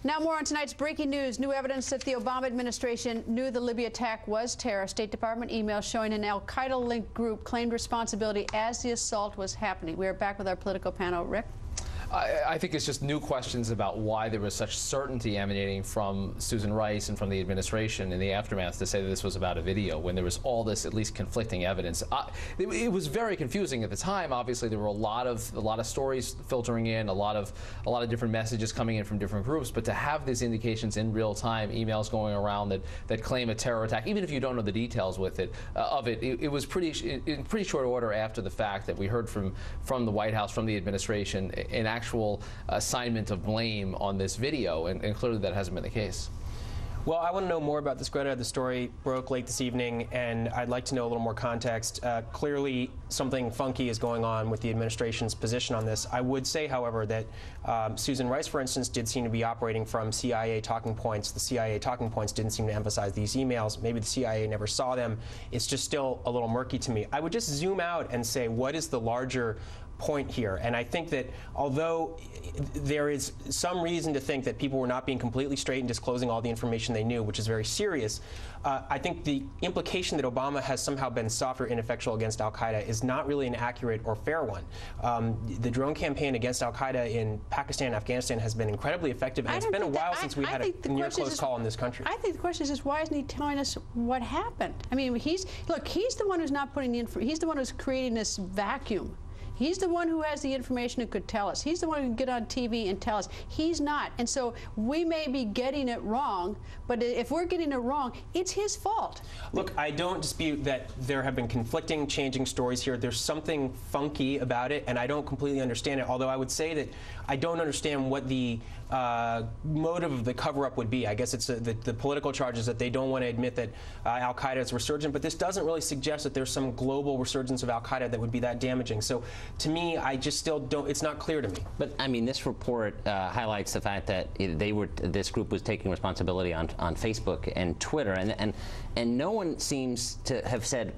Now more on tonight's breaking news. New evidence that the Obama administration knew the Libya attack was terror. State Department emails showing an al-Qaeda-linked group claimed responsibility as the assault was happening. We are back with our political panel. Rick? I think it's just new questions about why there was such certainty emanating from Susan Rice and from the administration in the aftermath to say that this was about a video when there was all this at least conflicting evidence. It was very confusing at the time. Obviously, there were a lot of stories filtering in, a lot of different messages coming in from different groups. But to have these indications in real time, emails going around that claim a terror attack, even if you don't know the details with it, it was in pretty short order after the fact that we heard from the White House, from the administration, an actual assignment of blame on this video, and clearly that hasn't been the case. Well, I want to know more about this, Greta. The story broke late this evening, and I'd like to know a little more context. Clearly, something funky is going on with the administration's position on this. I would say, however, that Susan Rice, for instance, did seem to be operating from CIA talking points. The CIA talking points didn't seem to emphasize these emails. Maybe the CIA never saw them. It's just still a little murky to me. I would just zoom out and say, what is the larger point here? And I think that although there is some reason to think that people were not being completely straight in disclosing all the information they knew, which is very serious, I think the implication that Obama has somehow been soft or ineffectual against al-Qaeda is not really an accurate or fair one. The drone campaign against al-Qaeda in Pakistan and Afghanistan has been incredibly effective, and it's been a while since we had a near close call in this country. I think the question is why isn't he telling us what happened? I mean, he's the one who's not putting the he's the one who's creating this vacuum. He's the one who has the information and could tell us. He's the one who can get on TV and tell us. He's not. And so we may be getting it wrong, but if we're getting it wrong, it's his fault. Look, I don't dispute that there have been conflicting, changing stories here. There's something funky about it, and I don't completely understand it, although I would say that I don't understand what the motive of the cover-up would be. I guess it's the political charges that they don't want to admit that al-Qaeda is resurgent, but this doesn't really suggest that there's some global resurgence of al-Qaeda that would be that damaging. So to me, I just still don't, it's not clear to me. But I mean, this report highlights the fact that this group was taking responsibility on Facebook and Twitter, and no one seems to have said,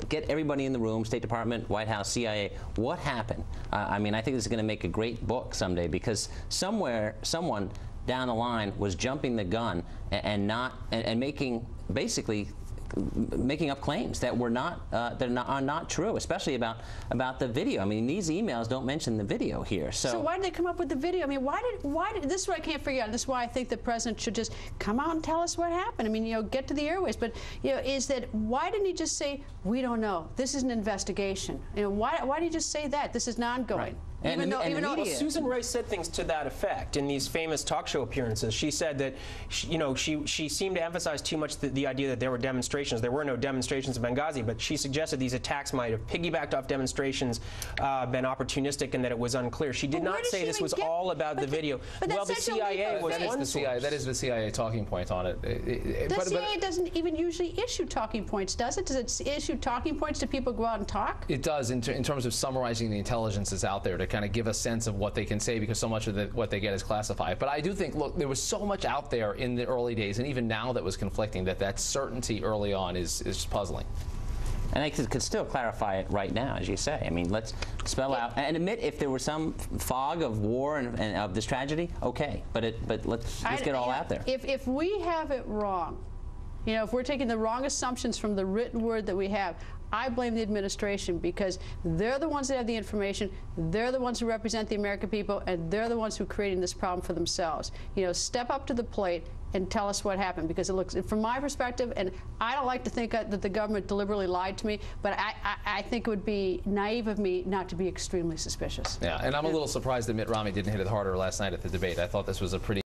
get everybody in the room, State Department, White House, CIA, what happened? I mean, I think this is going to make a great book someday, because someone down the line was jumping the gun and basically making up claims that are not true, especially about the video. I mean, these emails don't mention the video here. So why did they come up with the video? I mean, why did this is what I can't figure out. This is why I think the president should just come out and tell us what happened. I mean, you know, get to the airways. But you know, is that why didn't he just say we don't know? This is an investigation. You know, why did he just say that? This is ongoing. Right. Even though Susan Rice said things to that effect in these famous talk show appearances. She said that she seemed to emphasize too much the idea that there were demonstrations. There were no demonstrations in Benghazi, but she suggested these attacks might have piggybacked off demonstrations, been opportunistic, and that it was unclear. She did not say this was all about the video. Well, the CIA was one source. That is the CIA talking point on it. The CIA doesn't even usually issue talking points, does it? Does it issue talking points to people go out and talk? It does, in terms of summarizing the intelligence that's out there to kind of give a sense of what they can say, because so much of what they get is classified. But I do think, look, there was so much out there in the early days, and even now, that was conflicting, that certainty early on is puzzling. And they could still clarify it right now, as you say. I mean, let's spell out and admit if there was some fog of war and of this tragedy, okay. But let's get it all out there. If we have it wrong, you know, if we're taking the wrong assumptions from the written word that we have, I blame the administration, because they're the ones that have the information, they're the ones who represent the American people, and they're the ones who are creating this problem for themselves. You know, step up to the plate and tell us what happened, because it looks, from my perspective, and I don't like to think that the government deliberately lied to me, but I think it would be naive of me not to be extremely suspicious. Yeah, and I'm a little surprised that Mitt Romney didn't hit it harder last night at the debate. I thought this was a pretty